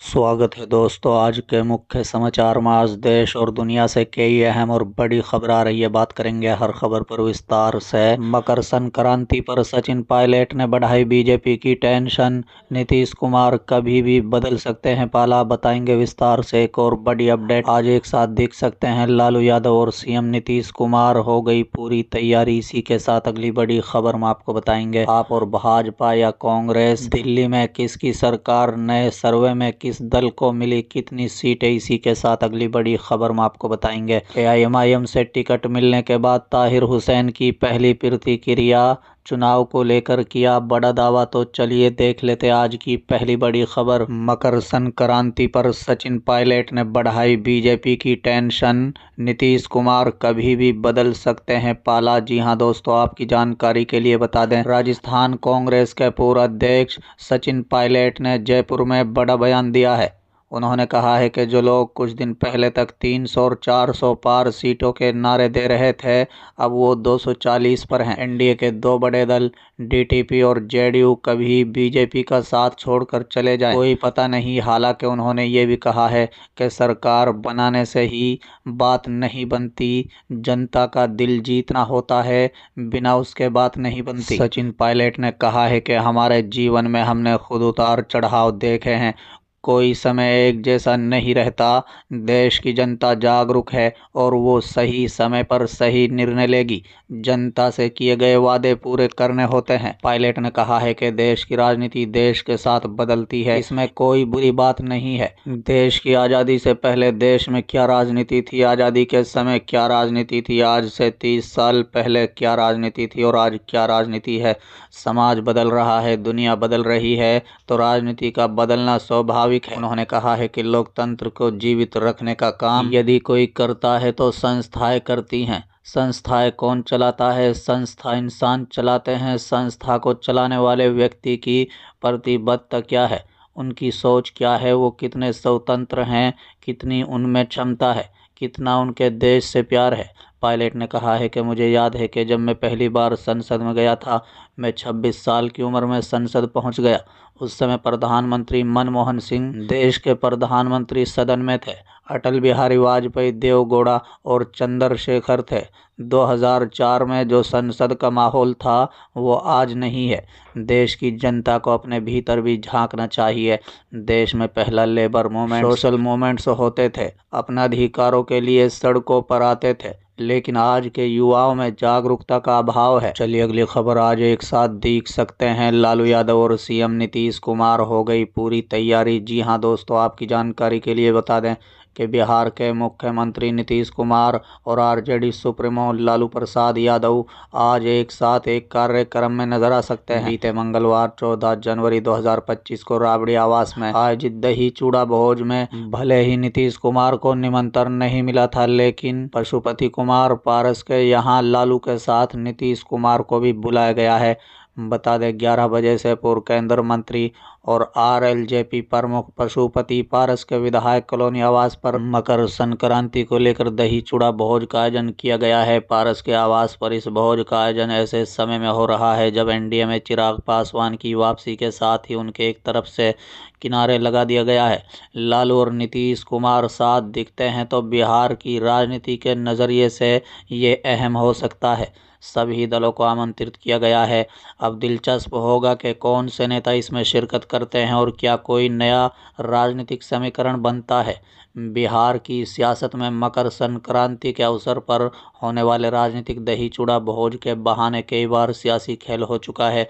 स्वागत है दोस्तों। आज के मुख्य समाचार में आज देश और दुनिया से कई अहम और बड़ी खबर आ रही है। बात करेंगे हर खबर पर विस्तार से। मकर संक्रांति पर सचिन पायलट ने बढ़ाई बीजेपी की टेंशन। नीतीश कुमार कभी भी बदल सकते हैं पाला, बताएंगे विस्तार से। एक और बड़ी अपडेट आज एक साथ देख सकते हैं। लालू यादव और सीएम नीतीश कुमार, हो गई पूरी तैयारी। इसी के साथ अगली बड़ी खबर में आपको बताएंगे आप और भाजपा या कांग्रेस, दिल्ली में किसकी सरकार, नए सर्वे में किस दल को मिली कितनी सीटें। इसी के साथ अगली बड़ी खबर में आपको बताएंगे। एआईएमआईएम से टिकट मिलने के बाद ताहिर हुसैन की पहली प्रतिक्रिया, चुनाव को लेकर किया बड़ा दावा। तो चलिए देख लेते आज की पहली बड़ी खबर। मकर संक्रांति पर सचिन पायलट ने बढ़ाई बीजेपी की टेंशन। नीतीश कुमार कभी भी बदल सकते हैं पाला। जी हां दोस्तों, आपकी जानकारी के लिए बता दें, राजस्थान कांग्रेस के पूर्व अध्यक्ष सचिन पायलट ने जयपुर में बड़ा बयान दिया है। उन्होंने कहा है कि जो लोग कुछ दिन पहले तक 300 और 400 पार सीटों के नारे दे रहे थे, अब वो 240 पर हैं। एनडीए के दो बड़े दल डीटीपी और जेडीयू कभी बीजेपी का साथ छोड़कर चले जाएं, कोई पता नहीं। हालांकि उन्होंने ये भी कहा है कि सरकार बनाने से ही बात नहीं बनती, जनता का दिल जीतना होता है, बिना उसके बात नहीं बनती। सचिन पायलट ने कहा है कि हमारे जीवन में हमने खुद उतार चढ़ाव देखे हैं, कोई समय एक जैसा नहीं रहता। देश की जनता जागरूक है और वो सही समय पर सही निर्णय लेगी। जनता से किए गए वादे पूरे करने होते हैं। पायलट ने कहा है कि देश की राजनीति देश के साथ बदलती है, इसमें कोई बुरी बात नहीं है। देश की आज़ादी से पहले देश में क्या राजनीति थी, आज़ादी के समय क्या राजनीति थी, आज से 30 साल पहले क्या राजनीति थी और आज क्या राजनीति है। समाज बदल रहा है, दुनिया बदल रही है, तो राजनीति का बदलना स्वाभाविक है। उन्होंने कहा है कि लोकतंत्र को जीवित रखने का काम यदि कोई करता है तो संस्थाएं करती हैं। संस्थाएं कौन चलाता है? संस्था इंसान चलाते हैं। संस्था को चलाने वाले व्यक्ति की प्रतिबद्धता क्या है, उनकी सोच क्या है, वो कितने स्वतंत्र हैं, कितनी उनमें क्षमता है, कितना उनके देश से प्यार है। पायलट ने कहा है कि मुझे याद है कि जब मैं पहली बार संसद में गया था, मैं 26 साल की उम्र में संसद पहुंच गया। उस समय प्रधानमंत्री मनमोहन सिंह देश के प्रधानमंत्री सदन में थे। अटल बिहारी वाजपेयी, देवगौड़ा और चंद्रशेखर थे। 2004 में जो संसद का माहौल था वो आज नहीं है। देश की जनता को अपने भीतर भी झांकना चाहिए। देश में पहला लेबर मूवमेंट, सोशल मूवमेंट्स होते थे, अपने अधिकारों के लिए सड़कों पर आते थे, लेकिन आज के युवाओं में जागरूकता का अभाव है। चलिए अगली खबर आज एक साथ देख सकते हैं। लालू यादव और सीएम नीतीश कुमार, हो गई पूरी तैयारी। जी हां दोस्तों, आपकी जानकारी के लिए बता दें कि बिहार के मुख्यमंत्री नीतीश कुमार और आरजेडी सुप्रीमो लालू प्रसाद यादव आज एक साथ एक कार्यक्रम में नजर आ सकते हैं। बीते मंगलवार 14 जनवरी 2025 को राबड़ी आवास में आयोजित दही चूड़ा भोज में भले ही नीतीश कुमार को निमंत्रण नहीं मिला था, लेकिन पशुपति कुमार पारस के यहाँ लालू के साथ नीतीश कुमार को भी बुलाया गया है। बता दें 11 बजे से पूर्व केंद्रीय मंत्री और आरएलजेपी प्रमुख पशुपति पारस के विधायक कॉलोनी आवास पर मकर संक्रांति को लेकर दही चूड़ा भोज का आयोजन किया गया है। पारस के आवास पर इस भोज का आयोजन ऐसे समय में हो रहा है जब एनडीए में चिराग पासवान की वापसी के साथ ही उनके एक तरफ से किनारे लगा दिया गया है। लालू और नीतीश कुमार साथ दिखते हैं तो बिहार की राजनीति के नज़रिए से ये अहम हो सकता है। सभी दलों को आमंत्रित किया गया है। अब दिलचस्प होगा कि कौन से नेता इसमें शिरकत करते हैं और क्या कोई नया राजनीतिक समीकरण बनता है। बिहार की सियासत में मकर संक्रांति के अवसर पर होने वाले राजनीतिक दही चूड़ा भोज के बहाने कई बार सियासी खेल हो चुका है।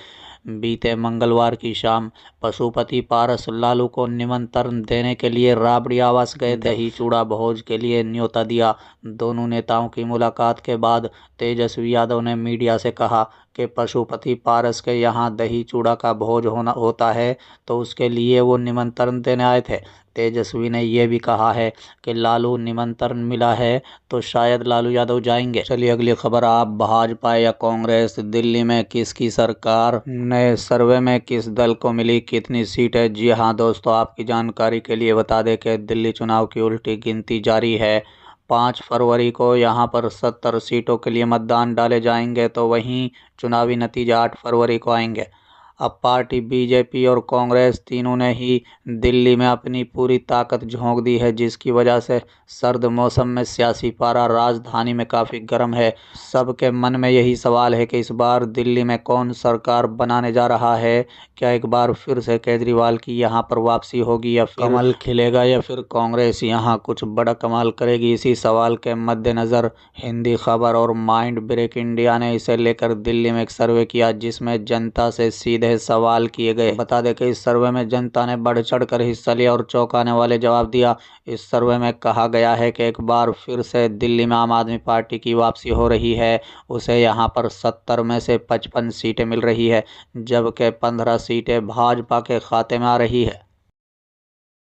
बीते मंगलवार की शाम पशुपति पारस लालू को निमंत्रण देने के लिए राबड़ी आवास गए, दही चूड़ा भोज के लिए न्योता दिया। दोनों नेताओं की मुलाकात के बाद तेजस्वी यादव ने मीडिया से कहा कि पशुपति पारस के यहाँ दही चूड़ा का भोज होता है तो उसके लिए वो निमंत्रण देने आए थे। तेजस्वी ने यह भी कहा है कि लालू निमंत्रण मिला है तो शायद लालू यादव जाएंगे। चलिए अगली खबर, आप भाजपा या कांग्रेस, दिल्ली में किसकी सरकार, नए सर्वे में किस दल को मिली कितनी सीटें। जी हां दोस्तों, आपकी जानकारी के लिए बता दें कि दिल्ली चुनाव की उल्टी गिनती जारी है। 5 फरवरी को यहां पर 70 सीटों के लिए मतदान डाले जाएंगे, तो वहीं चुनावी नतीजे 8 फरवरी को आएंगे। अब पार्टी बीजेपी और कांग्रेस तीनों ने ही दिल्ली में अपनी पूरी ताकत झोंक दी है, जिसकी वजह से सर्द मौसम में सियासी पारा राजधानी में काफ़ी गर्म है। सबके मन में यही सवाल है कि इस बार दिल्ली में कौन सरकार बनाने जा रहा है। क्या एक बार फिर से केजरीवाल की यहाँ पर वापसी होगी या फिर कमल खिलेगा या फिर कांग्रेस यहाँ कुछ बड़ा कमाल करेगी। इसी सवाल के मद्देनज़र हिंदी खबर और माइंड ब्रेक इंडिया ने इसे लेकर दिल्ली में एक सर्वे किया, जिसमें जनता से सीधे सवाल किए गए। बता दें कि इस सर्वे में जनता ने बढ़ चढ़ कर हिस्सा लिया और चौंकाने वाले जवाब दिया। इस सर्वे में कहा गया है कि एक बार फिर से दिल्ली में आम आदमी पार्टी की वापसी हो रही है। उसे यहाँ पर 70 में से 55 सीटें मिल रही है, जबकि 15 सीटें भाजपा के खाते में आ रही है।